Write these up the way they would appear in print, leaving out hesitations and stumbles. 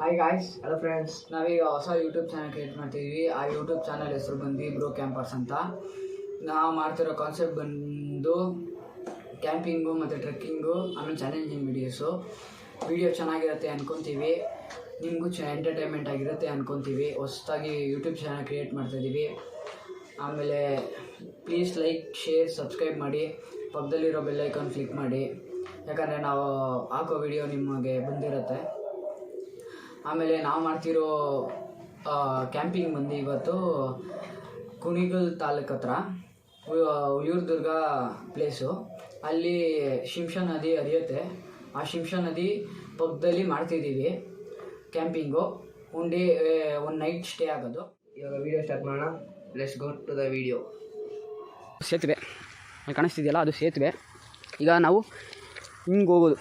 Hi guys, hello friends. ನಾವೀಗ ಹೊಸ YouTube channel create ಮಾಡ್ತಿದ್ವಿ. ಆ ಯೂಟ್ಯೂಬ್ ಚಾನಲ್ ಹೆಸರು ಬಂದು ಬ್ರೋಕ್ಯಾಂಪರ್ಸ್ ಅಂತ. ನಾವು ಮಾಡ್ತಿರೋ ಕಾನ್ಸೆಪ್ಟ್ ಬಂದು ಕ್ಯಾಂಪಿಂಗು ಮತ್ತು ಟ್ರೆಕ್ಕಿಂಗು, ಆಮೇಲೆ ಚಾಲೆಂಜಿಂಗ್ ವಿಡಿಯೋ ಚೆನ್ನಾಗಿರುತ್ತೆ ಅಂದ್ಕೊತೀವಿ. ನಿಮಗೂ ಎಂಟರ್ಟೈನ್ಮೆಂಟ್ ಆಗಿರುತ್ತೆ ಅಂದ್ಕೊತೀವಿ. ಹೊಸದಾಗಿ ಯೂಟ್ಯೂಬ್ ಚಾನಲ್ ಕ್ರಿಯೇಟ್ ಮಾಡ್ತಾಯಿದ್ದೀವಿ. ಆಮೇಲೆ ಪ್ಲೀಸ್ ಲೈಕ್, ಶೇರ್, ಸಬ್ಸ್ಕ್ರೈಬ್ ಮಾಡಿ, ಪಕ್ಕದಲ್ಲಿರೋ ಬೆಲ್ ಐಕಾನ್ ಕ್ಲಿಕ್ ಮಾಡಿ, ಯಾಕಂದರೆ ನಾವು ಹಾಕೋ ವಿಡಿಯೋ ನಿಮಗೆ ಬಂದಿರುತ್ತೆ. ಆಮೇಲೆ ನಾವು ಮಾಡ್ತಿರೋ ಕ್ಯಾಂಪಿಂಗ್ ಬಂದು ಇವತ್ತು ಕುಣಿಗಲ್ ತಾಲೂಕು ಹತ್ರ ಉಳಿಯೂರು ಪ್ಲೇಸು. ಅಲ್ಲಿ ಶಿಂಷಾ ನದಿ ಹರಿಯುತ್ತೆ. ಆ ಶಿಂಷಾ ನದಿ ಪಕ್ಕದಲ್ಲಿ ಮಾಡ್ತಿದ್ದೀವಿ ಕ್ಯಾಂಪಿಂಗು. ಒಂದು ನೈಟ್ ಸ್ಟೇ ಆಗೋದು. ಇವಾಗ ವಿಡಿಯೋ ಸ್ಟಾರ್ಟ್ ಮಾಡೋಣ. Let's go to the video. ಸೇತುವೆ ಕಾಣಿಸ್ತಿದೆಯಲ್ಲ, ಅದು ಸೇತುವೆ. ಈಗ ನಾವು ಹಿಂಗೆ ಹೋಗೋದು.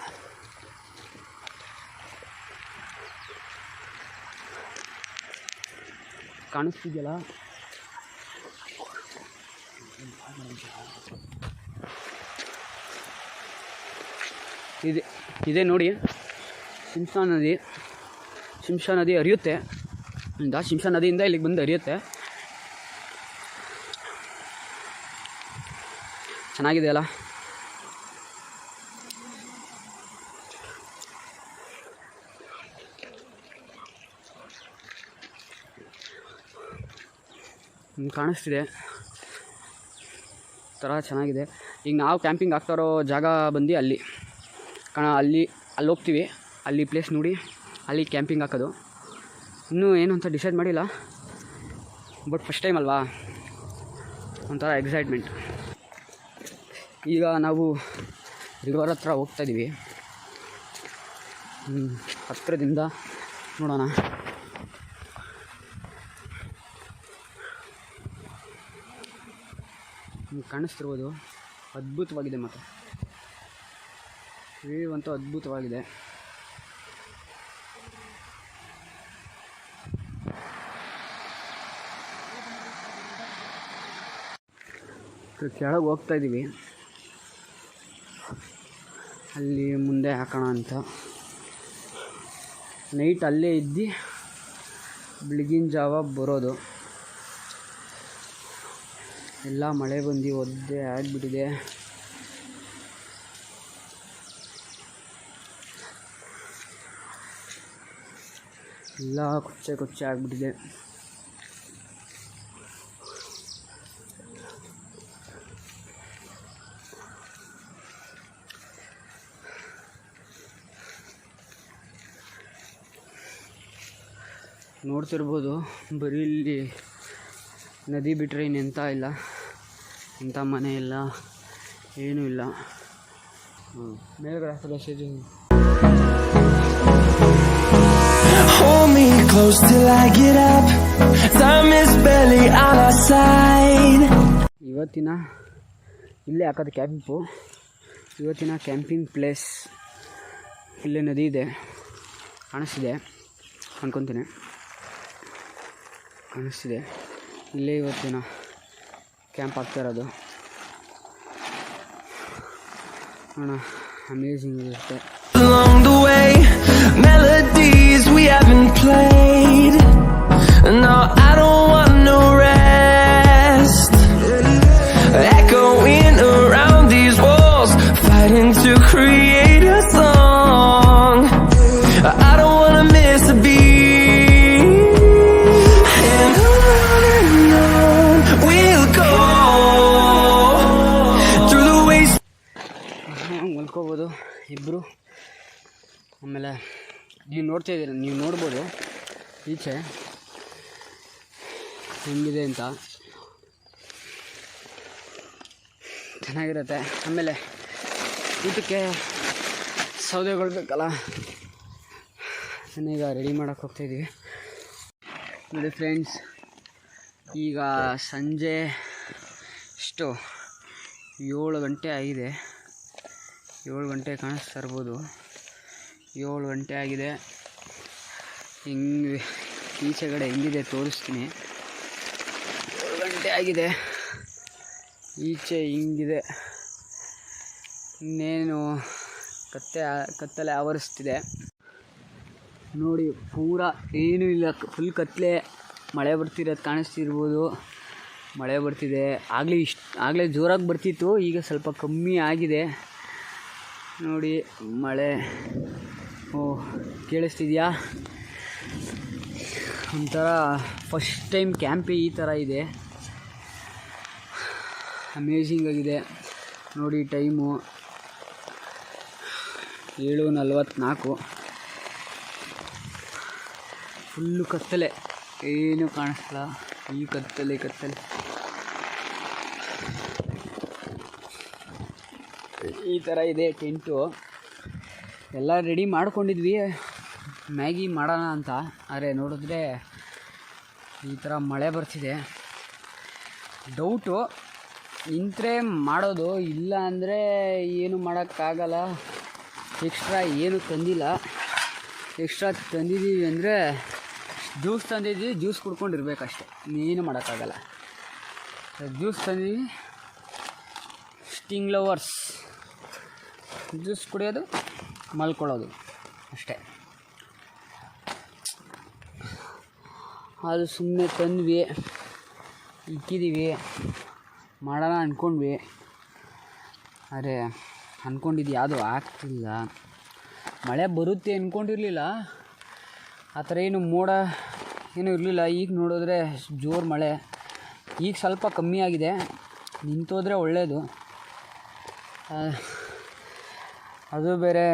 ಕಾಣಿಸ್ತಿದೆಯಲ್ಲ, ಇದೆ ನೋಡಿ, ಶಿಂಷಾ ನದಿ ಹರಿಯುತ್ತೆ. ಶಿಂಷಾ ನದಿಯಿಂದ ಇಲ್ಲಿಗೆ ಬಂದು ಹರಿಯುತ್ತೆ. ಚೆನ್ನಾಗಿದೆ ಅಲ್ಲ. ಕಾಣಿಸ್ತಿದೆ ಥರ ಚೆನ್ನಾಗಿದೆ. ಈಗ ನಾವು ಕ್ಯಾಂಪಿಂಗ್ ಆಗ್ತಾರೋ ಜಾಗ ಬಂದು ಅಲ್ಲಿ ಹೋಗ್ತೀವಿ. ಅಲ್ಲಿ ಪ್ಲೇಸ್ ನೋಡಿ ಅಲ್ಲಿ ಕ್ಯಾಂಪಿಂಗ್ ಹಾಕೋದು. ಇನ್ನೂ ಏನು ಅಂತ ಡಿಸೈಡ್ ಮಾಡಿಲ್ಲ, ಬಟ್ ಫಸ್ಟ್ ಟೈಮ್ ಅಲ್ವಾ, ಒಂಥರ ಎಕ್ಸೈಟ್ಮೆಂಟ್. ಈಗ ನಾವು ರಿವರ್ ಹತ್ರ ಹೋಗ್ತಾಯಿದ್ದೀವಿ. ಹತ್ತಿರದಿಂದ ನೋಡೋಣ. ಕಾಣಿಸ್ತಿರ್ಬೋದು, ಅದ್ಭುತವಾಗಿದೆ. ಮತ್ತು ವ್ಯೂ ಅಂತೂ ಅದ್ಭುತವಾಗಿದೆ. ಕೆಳಗೆ ಹೋಗ್ತಾಯಿದ್ದೀವಿ. ಅಲ್ಲಿ ಮುಂದೆ ಹಾಕೋಣ ಅಂತ. ನೈಟ್ ಅಲ್ಲೇ ಇದ್ದು ಬೆಳಗಿನ ಜಾವ ಬರೋದು. ಎಲ್ಲ ಮಳೆ ಬಂದು ಒದ್ದೆ ಆಗಿಬಿಟ್ಟಿದೆ. ಎಲ್ಲ ಕೊಚ್ಚೆ ಆಗಿಬಿಟ್ಟಿದೆ. ನೋಡ್ತಿರ್ಬೋದು, ಬರೀ ಇಲ್ಲಿ ನದಿ ಬಿಟ್ಟರೆ ಇನ್ನೆಂಥ ಇಲ್ಲ, ಇಂಥ ಮನೆ ಇಲ್ಲ, ಏನೂ ಇಲ್ಲ. ಮೇಲ್ಗಡೆ Hold me close till I get up. Time is barely on our side. ಇವತ್ತಿನ ಇಲ್ಲೇ ಹಾಕೋದು ಕ್ಯಾಂಪು. ಇವತ್ತಿನ ಕ್ಯಾಂಪಿಂಗ್ ಪ್ಲೇಸ್ ಇಲ್ಲೇ ನದಿ ಇದೆ, ಕಾಣಿಸ್ತಿದೆ ಅಂದ್ಕೊತೀನಿ. ಕಾಣಿಸ್ತಿದೆ, ಇಲ್ಲೇ ಇವತ್ತಿನ ಕ್ಯಾಂಪ್ ಆಗ್ತಾ ಇರೋದು. ನೋಡೋಣ, ಅಮೇಝಿಂಗ್ ಇರುತ್ತೆ. Along the way, melodies we haven't played. No, I don't want no rest. Echoing around these walls, fighting to create a song. I don't wanna miss a beat. And on we'll go through the waste. ಮಲ್ಕೋಬೋದು ಇಬ್ಬರು. ಆಮೇಲೆ ನೀವು ನೋಡ್ತಾಯಿದ್ದೀರ, ನೀವು ನೋಡ್ಬೋದು ಈಚೆ ಹೆಂಗಿದೆ ಅಂತ, ಚೆನ್ನಾಗಿರುತ್ತೆ. ಆಮೇಲೆ ಊಟಕ್ಕೆ ಸೌದೆಗಳು ಬೇಕಲ್ಲ, ಈಗ ರೆಡಿ ಮಾಡೋಕ್ಕೆ ಹೋಗ್ತಾಯಿದ್ದೀವಿ. ನೋಡಿ ಫ್ರೆಂಡ್ಸ್, ಈಗ ಸಂಜೆ ಎಷ್ಟು 7 ಗಂಟೆ ಆಗಿದೆ. 7 ಗಂಟೆ ಕಾಣಿಸ್ತಾ ಇರ್ಬೋದು. 7 ಗಂಟೆ ಆಗಿದೆ. ಹಿಂಗೆ ಈಚೆಗಡೆ ಹೆಂಗಿದೆ ತೋರಿಸ್ತೀನಿ. 7 ಗಂಟೆ ಆಗಿದೆ, ಈಚೆ ಹಿಂಗಿದೆ. ಇನ್ನೇನು ಕತ್ತಲೆ ಆವರಿಸ್ತಿದೆ. ನೋಡಿ ಪೂರ ಏನೂ ಇಲ್ಲ, ಫುಲ್ ಕತ್ಲೆ. ಮಳೆ ಬರ್ತಿರೋದು ಕಾಣಿಸ್ತಿರ್ಬೋದು. ಮಳೆ ಬರ್ತಿದೆ. ಆಗಲೇ ಜೋರಾಗಿ ಬರ್ತಿತ್ತು, ಈಗ ಸ್ವಲ್ಪ ಕಮ್ಮಿ ಆಗಿದೆ ನೋಡಿ ಮಳೆ. ಕೇಳಿಸ್ತಿದ್ಯಾ? ಒಂಥರ ಫಸ್ಟ್ ಟೈಮ್ ಕ್ಯಾಂಪೇ ಈ ಥರ ಇದೆ. ಅಮೇಝಿಂಗ್ ಆಗಿದೆ ನೋಡಿ. ಟೈಮು 7:44. ಫುಲ್ಲು ಕತ್ತಲೆ, ಏನೂ ಕಾಣಿಸ್ತಿಲ್ಲ. ಈ ಕತ್ತಲೆ ಈ ಥರ ಇದೆ ಟೆಂಟು. ಎಲ್ಲ ರೆಡಿ ಮಾಡ್ಕೊಂಡಿದ್ವಿ ಮ್ಯಾಗಿ ಮಾಡೋಣ ಅಂತ. ಆದರೆ ನೋಡಿದ್ರೆ ಈ ಥರ ಮಳೆ ಬರ್ತಿದೆ. ಡೌಟು, ನಿಂತರೆ ಮಾಡೋದು, ಇಲ್ಲ ಅಂದರೆ ಏನು ಮಾಡೋಕ್ಕಾಗಲ್ಲ. ಎಕ್ಸ್ಟ್ರಾ ಏನು ತಂದಿಲ್ಲ. ಎಕ್ಸ್ಟ್ರಾ ತಂದಿದ್ದೀವಿ ಅಂದರೆ ಜ್ಯೂಸ್ ತಂದಿದ್ದೀವಿ, ಜ್ಯೂಸ್ ಕುಡ್ಕೊಂಡಿರ್ಬೇಕಷ್ಟೆ, ಇನ್ನೇನು ಮಾಡೋಕ್ಕಾಗಲ್ಲ. ಜ್ಯೂಸ್ ತಂದಿದ್ದೀವಿ. ಸ್ಟಿಂಗ್ ಲವರ್ಸ್ ಜ್ಯೂಸ್ ಕುಡಿಯೋದು, ಮಲ್ಕೊಳ್ಳೋದು ಅಷ್ಟೇ. ಅದು ಸುಮ್ಮನೆ ತಂದ್ವಿ, ಇಕ್ಕಿದ್ದೀವಿ, ಮಾಡೋಣ ಅಂದ್ಕೊಂಡ್ವಿ. ಆದರೆ ಅಂದ್ಕೊಂಡಿದ್ದು ಯಾವುದೂ ಆಗ್ತಿಲ್ಲ. ಮಳೆ ಬರುತ್ತೆ ಅಂದ್ಕೊಂಡಿರಲಿಲ್ಲ, ಆ ಥರ ಏನು ಮೋಡ ಏನೂ ಇರಲಿಲ್ಲ. ಈಗ ನೋಡಿದ್ರೆ ಜೋರು ಮಳೆ. ಈಗ ಸ್ವಲ್ಪ ಕಮ್ಮಿ ಆಗಿದೆ, ನಿಂತೋದ್ರೆ ಒಳ್ಳೆಯದು. ಅದು ಬೇರೆ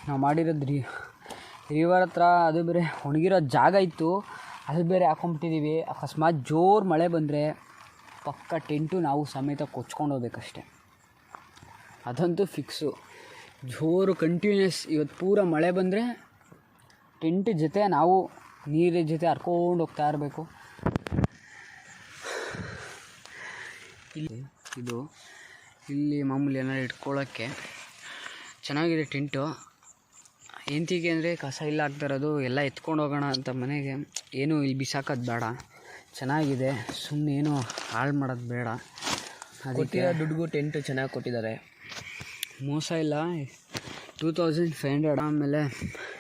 ನಾವು ಮಾಡಿರೋದು ರಿವರ್ ಹತ್ರ, ಅದು ಬೇರೆ ಒಣಗಿರೋ ಜಾಗ ಇತ್ತು, ಅದು ಬೇರೆ ಹಾಕೊಂಬಿಟ್ಟಿದ್ದೀವಿ. ಅಕಸ್ಮಾತ್ ಜೋರು ಮಳೆ ಬಂದರೆ ಪಕ್ಕ ಟೆಂಟು ನಾವು ಸಮೇತ ಕೊಚ್ಕೊಂಡು ಹೋಗ್ಬೇಕಷ್ಟೆ, ಅದಂತೂ ಫಿಕ್ಸು. ಜೋರು ಕಂಟಿನ್ಯೂಸ್ ಇವತ್ತು ಪೂರ ಮಳೆ ಬಂದರೆ ಟೆಂಟ್ ಜೊತೆ ನಾವು ನೀರಿನ ಜೊತೆ ಹರ್ಕೊಂಡು ಹೋಗ್ತಾ ಇರಬೇಕು. ಇಲ್ಲಿ ಮಾಮೂಲಿ ಏನಾದ್ರು ಇಟ್ಕೊಳ್ಳೋಕ್ಕೆ ಚೆನ್ನಾಗಿದೆ ಟೆಂಟು. ಎಂತಿಗೆ ಅಂದರೆ ಕಸ ಇಲ್ಲ ಆಗ್ತಾ ಇರೋದು, ಎಲ್ಲ ಎತ್ಕೊಂಡು ಹೋಗೋಣ ಅಂತ ಮನೆಗೆ. ಏನೂ ಇಲ್ಲಿ ಬಿಸಾಕೋದು ಬೇಡ, ಚೆನ್ನಾಗಿದೆ. ಸುಮ್ಮನೆ ಏನೂ ಹಾಳು ಮಾಡೋದು ಬೇಡ. ಅದಕ್ಕೆ ದುಡ್ಡಿಗೂ ಟೆಂಟು ಚೆನ್ನಾಗಿ ಕೊಟ್ಟಿದ್ದಾರೆ, ಮೋಸ ಇಲ್ಲ. 2500. ಆಮೇಲೆ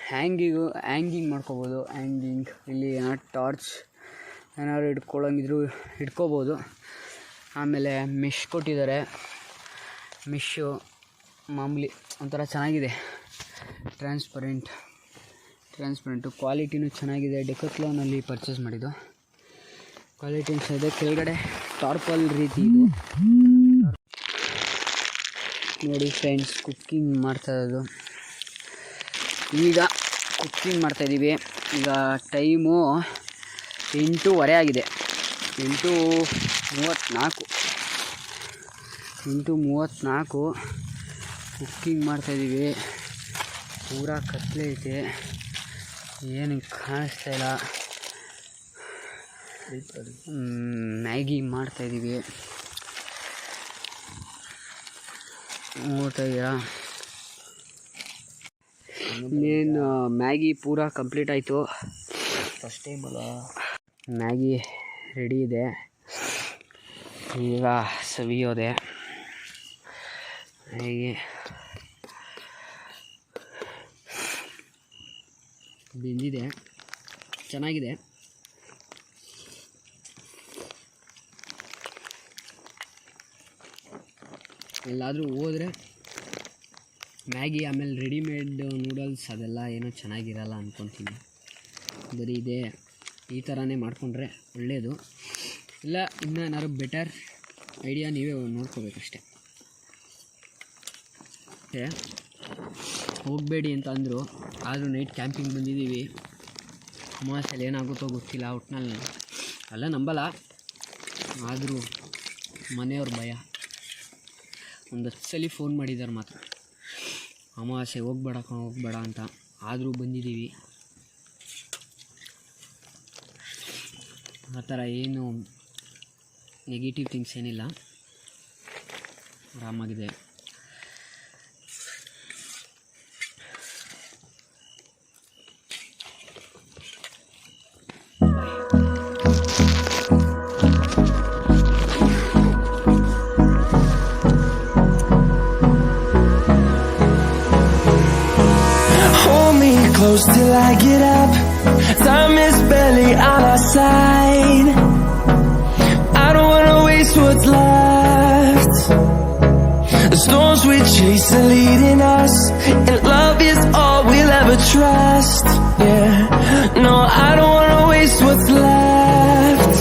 ಹ್ಯಾಂಗಿಂಗ್ ಮಾಡ್ಕೋಬೋದು. ಇಲ್ಲಿ ಏನಾದ್ರು ಟಾರ್ಚ್ ಏನಾದ್ರು ಇಟ್ಕೊಳ್ಳೋಂಗಿದ್ರು ಇಟ್ಕೋಬೋದು. ಆಮೇಲೆ ಮೆಶ್ ಕೊಟ್ಟಿದ್ದಾರೆ. ಮೆಶ್ಶು ಮಾಮೂಲಿ ಒಂಥರ ಚೆನ್ನಾಗಿದೆ, ಟ್ರಾನ್ಸ್ಪರೆಂಟು. ಕ್ವಾಲಿಟಿನೂ ಚೆನ್ನಾಗಿದೆ. ಡೆಕತ್ಲಾನಲ್ಲಿ ಪರ್ಚೇಸ್ ಮಾಡಿದ್ದು, ಕ್ವಾಲಿಟಿನೂ ಚೆನ್ನಾಗಿದೆ. ಕೆಳಗಡೆ ಟಾರ್ಪಲ್ ರೀತಿ ಇದು ನೋಡಿ ಫ್ರೆಂಡ್ಸ್. ಕುಕ್ಕಿಂಗ್ ಮಾಡ್ತಾಯಿರೋದು, ಈಗ ಕುಕ್ಕಿಂಗ್ ಮಾಡ್ತಾಯಿದ್ದೀವಿ. ಈಗ ಟೈಮು 8:30 ಆಗಿದೆ. 8:34 ಕುಕ್ಕಿಂಗ್ ಮಾಡ್ತಾಯಿದ್ದೀವಿ. ಪೂರಾ ಕತ್ಲೆ ಐತೆ, ಏನು ಕಾಣಿಸ್ತಾಯಿಲ್ಲ. ಮ್ಯಾಗಿ ಮಾಡ್ತಾಯಿದ್ದೀವಿ, ನೋಡ್ತಾ ಇದ್ದೀರಾ. ಇನ್ನೇನು ಮ್ಯಾಗಿ ಪೂರಾ ಕಂಪ್ಲೀಟ್ ಆಯಿತು. ಫಸ್ಟ್ ಟೈಮ್ ಅಲ್ಲ, ಮ್ಯಾಗಿ ರೆಡಿ ಇದೆ. ಈಗ ಸವಿಯೋದೆ ಹೇಗೆ ಬೆಂದಿದೆ, ಚೆನ್ನಾಗಿದೆ. ಎಲ್ಲಾದರೂ ಹೋದರೆ ಮ್ಯಾಗಿ ಆಮೇಲೆ ರೆಡಿಮೇಡ್ ನೂಡಲ್ಸ್ ಅದೆಲ್ಲ ಏನೋ ಚೆನ್ನಾಗಿರಲ್ಲ ಅಂದ್ಕೊತೀನಿ. ಬರೀ ಇದೆ ಈ ಥರನೇ ಮಾಡಿಕೊಂಡ್ರೆ ಒಳ್ಳೆಯದು. ಇಲ್ಲ ಇನ್ನೂ ಏನಾದ್ರು ಬೆಟರ್ ಐಡಿಯಾ ನೀವೇ ನೋಡ್ಕೋಬೇಕಷ್ಟೆ. ಹೋಗಬೇಡಿ ಅಂತ ಅಂದರು, ಆದರೂ ನೈಟ್ ಕ್ಯಾಂಪಿಂಗ್ ಬಂದಿದ್ದೀವಿ. ಅಮಾವಾಸ್ಯೆಯಲ್ಲಿ ಏನಾಗುತ್ತೋ ಗೊತ್ತಿಲ್ಲ. ಒಟ್ಟಿನಲ್ಲಿ ಎಲ್ಲ ನಂಬಲ್ಲ, ಆದರೂ ಮನೆಯವ್ರ ಭಯ. ಒಂದು 10 ಸಲ ಫೋನ್ ಮಾಡಿದ್ದಾರೆ ಮಾತ್ರ, ಅಮಾವಾಸ್ಯೆ ಹೋಗಬೇಡ ಅಂತ. ಆದರೂ ಬಂದಿದ್ದೀವಿ. ಆ ಥರ ಏನು ನೆಗೆಟಿವ್ ಥಿಂಗ್ಸ್ ಏನಿಲ್ಲ, ಆರಾಮಾಗಿದೆ. close till I get up. Time is barely on our side. I don't wanna waste what's left. The storms we chase are leading us, and love is all we'll ever trust. Yeah, no, I don't wanna waste what's left.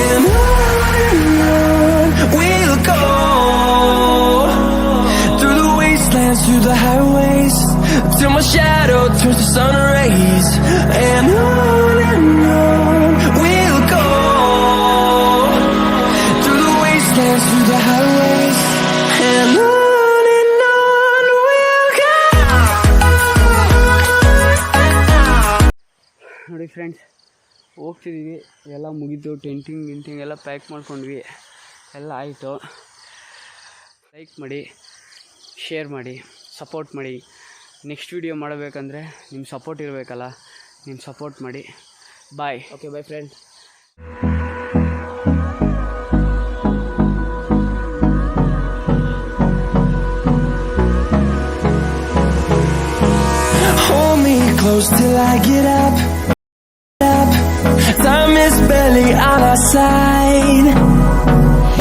And on we'll go, through the wastelands, through the highways, till my shadow turns to sun rays. And on we'll go, through the wastelands, through the highways, and on we'll go. ನೋಡಿ friends, ಹೋಗ್ತಿದ್ದೀವಿ. ಎಲ್ಲ ಮುಗಿತು, ಟೆಂಟಿಂಗ್ ಎಲ್ಲ pack ಮಾಡ್ಕೊಂಡ್ವಿ, ಎಲ್ಲ ಆಯಿತು. Like ಮಾಡಿ, share ಮಾಡಿ, support ಮಾಡಿ. ನೆಕ್ಸ್ಟ್ ವೀಡಿಯೋ ಮಾಡಬೇಕಂದ್ರೆ ನಿಮ್ಮ ಸಪೋರ್ಟ್ ಇರಬೇಕಲ್ಲ, ನಿಮ್ಮ ಸಪೋರ್ಟ್ ಮಾಡಿ. Bye. Okay bye friend. Hold me close till I get up. Time is barely on our side.